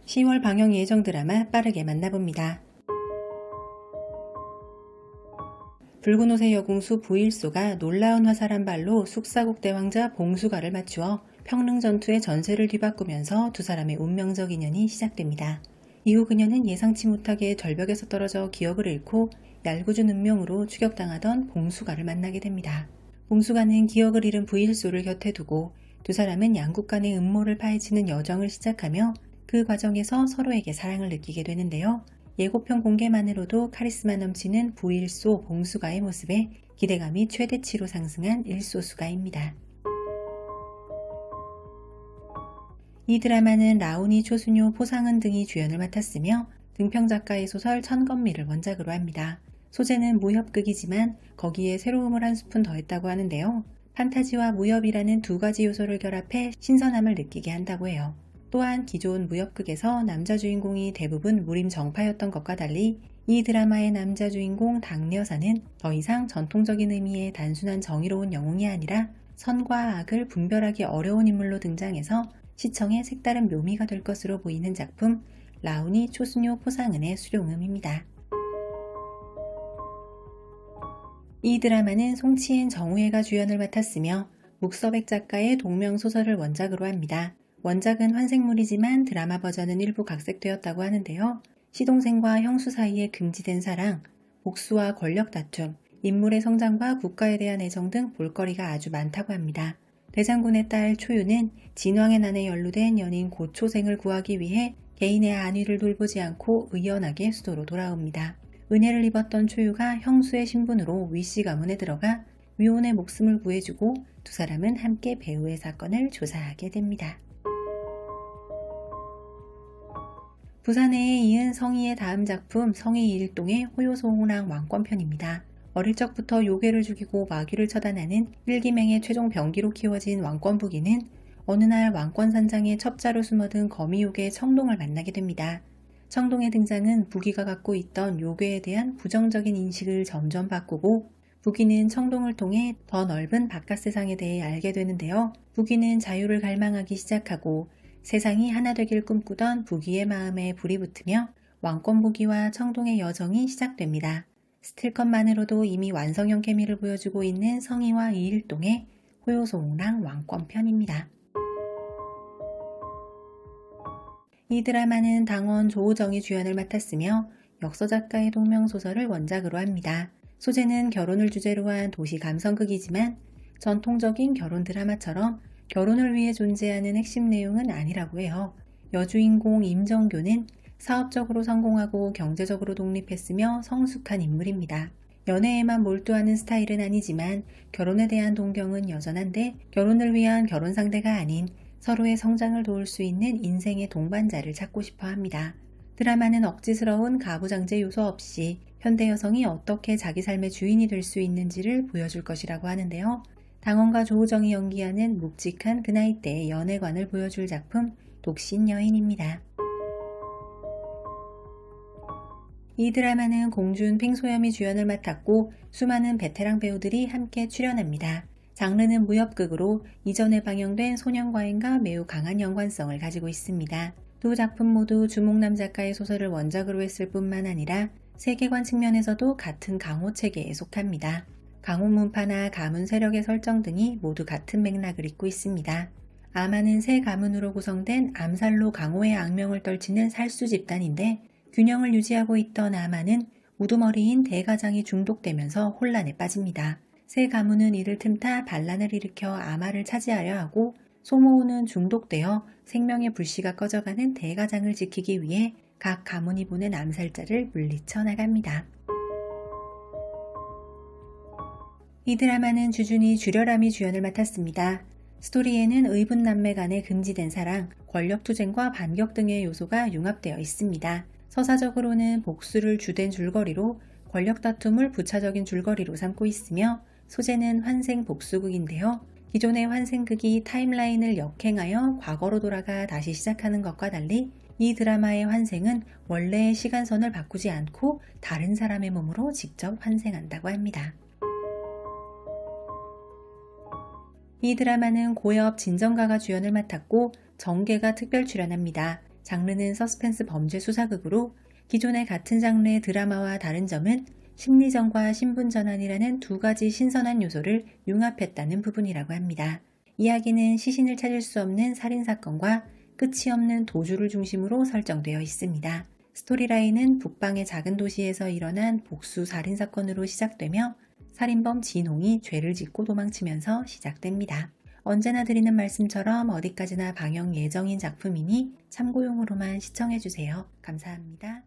10월 방영 예정 드라마 빠르게 만나봅니다. 붉은 옷의 여궁수 부일소가 놀라운 화살 한 발로 숙사국대 왕자 봉수가를 맞추어 평릉 전투의 전세를 뒤바꾸면서 두 사람의 운명적 인연이 시작됩니다. 이후 그녀는 예상치 못하게 절벽에서 떨어져 기억을 잃고 얄궂은 운명으로 추격당하던 봉수가를 만나게 됩니다. 봉수가는 기억을 잃은 부일소를 곁에 두고 두 사람은 양국 간의 음모를 파헤치는 여정을 시작하며 그 과정에서 서로에게 사랑을 느끼게 되는데요. 예고편 공개만으로도 카리스마 넘치는 부일소 봉수가의 모습에 기대감이 최대치로 상승한 일소수가입니다. 이 드라마는 라우니, 초순요, 포상은 등이 주연을 맡았으며 등평작가의 소설 천건미를 원작으로 합니다. 소재는 무협극이지만 거기에 새로움을 한 스푼 더했다고 하는데요. 판타지와 무협이라는 두 가지 요소를 결합해 신선함을 느끼게 한다고 해요. 또한 기존 무협극에서 남자 주인공이 대부분 무림 정파였던 것과 달리 이 드라마의 남자 주인공 당여사는 더 이상 전통적인 의미의 단순한 정의로운 영웅이 아니라 선과 악을 분별하기 어려운 인물로 등장해서 시청에 색다른 묘미가 될 것으로 보이는 작품 라우니, 초순요, 포상은의 수룡음입니다. 이 드라마는 송치엔, 정우회가 주연을 맡았으며 묵서백 작가의 동명소설을 원작으로 합니다. 원작은 환생물이지만 드라마 버전은 일부 각색되었다고 하는데요. 시동생과 형수 사이에 금지된 사랑, 복수와 권력 다툼, 인물의 성장과 국가에 대한 애정 등 볼거리가 아주 많다고 합니다. 대장군의 딸 초유는 진왕의 난에 연루된 연인 고초생을 구하기 위해 개인의 안위를 돌보지 않고 의연하게 수도로 돌아옵니다. 은혜를 입었던 초유가 형수의 신분으로 위씨 가문에 들어가 위온의 목숨을 구해주고 두 사람은 함께 배우의 사건을 조사하게 됩니다. 부산해에 이은 성희의 다음 작품 성희 일동의 호요소호랑 왕권편입니다. 어릴 적부터 요괴를 죽이고 마귀를 처단하는 일기맹의 최종 병기로 키워진 왕권부기는 어느 날 왕권산장의 첩자로 숨어든 거미요괴 청동을 만나게 됩니다. 청동의 등장은 부기가 갖고 있던 요괴에 대한 부정적인 인식을 점점 바꾸고 부기는 청동을 통해 더 넓은 바깥 세상에 대해 알게 되는데요. 부기는 자유를 갈망하기 시작하고 세상이 하나 되길 꿈꾸던 부기의 마음에 불이 붙으며 왕권부기와 청동의 여정이 시작됩니다. 스틸컷만으로도 이미 완성형 케미를 보여주고 있는 성희와 이일동의 호요소홍랑 왕권편입니다. 이 드라마는 당원 조우정이 주연을 맡았으며 역서작가의 동명소설을 원작으로 합니다. 소재는 결혼을 주제로 한 도시 감성극이지만 전통적인 결혼 드라마처럼 결혼을 위해 존재하는 핵심 내용은 아니라고 해요. 여주인공 임정교는 사업적으로 성공하고 경제적으로 독립했으며 성숙한 인물입니다. 연애에만 몰두하는 스타일은 아니지만 결혼에 대한 동경은 여전한데 결혼을 위한 결혼 상대가 아닌 서로의 성장을 도울 수 있는 인생의 동반자를 찾고 싶어 합니다. 드라마는 억지스러운 가부장제 요소 없이 현대 여성이 어떻게 자기 삶의 주인이 될 수 있는지를 보여줄 것이라고 하는데요. 당원과 조우정이 연기하는 묵직한 그 나이 때의 연애관을 보여줄 작품 독신 여인입니다. 이 드라마는 공준, 팽소염이 주연을 맡았고 수많은 베테랑 배우들이 함께 출연합니다. 장르는 무협극으로 이전에 방영된 소년과인과 매우 강한 연관성을 가지고 있습니다. 두 작품 모두 주목남 작가의 소설을 원작으로 했을 뿐만 아니라 세계관 측면에서도 같은 강호 체계에 속합니다. 강호 문파나 가문 세력의 설정 등이 모두 같은 맥락을 잇고 있습니다. 아마는 세 가문으로 구성된 암살로 강호의 악명을 떨치는 살수 집단인데 균형을 유지하고 있던 아마는 우두머리인 대가장이 중독되면서 혼란에 빠집니다. 세 가문은 이를 틈타 반란을 일으켜 아마를 차지하려 하고 소모우는 중독되어 생명의 불씨가 꺼져가는 대가장을 지키기 위해 각 가문이 보낸 암살자를 물리쳐 나갑니다. 이 드라마는 주준이, 주려람이 주연을 맡았습니다. 스토리에는 의붓 남매 간의 금지된 사랑, 권력투쟁과 반격 등의 요소가 융합되어 있습니다. 서사적으로는 복수를 주된 줄거리로 권력 다툼을 부차적인 줄거리로 삼고 있으며 소재는 환생 복수극인데요. 기존의 환생극이 타임라인을 역행하여 과거로 돌아가 다시 시작하는 것과 달리 이 드라마의 환생은 원래의 시간선을 바꾸지 않고 다른 사람의 몸으로 직접 환생한다고 합니다. 이 드라마는 고엽, 진정가가 주연을 맡았고 정계가 특별 출연합니다. 장르는 서스펜스 범죄 수사극으로 기존의 같은 장르의 드라마와 다른 점은 심리전과 신분전환이라는 두 가지 신선한 요소를 융합했다는 부분이라고 합니다. 이야기는 시신을 찾을 수 없는 살인사건과 끝이 없는 도주를 중심으로 설정되어 있습니다. 스토리라인은 북방의 작은 도시에서 일어난 복수 살인사건으로 시작되며 살인범 진홍이 죄를 짓고 도망치면서 시작됩니다. 언제나 드리는 말씀처럼 어디까지나 방영 예정인 작품이니 참고용으로만 시청해주세요. 감사합니다.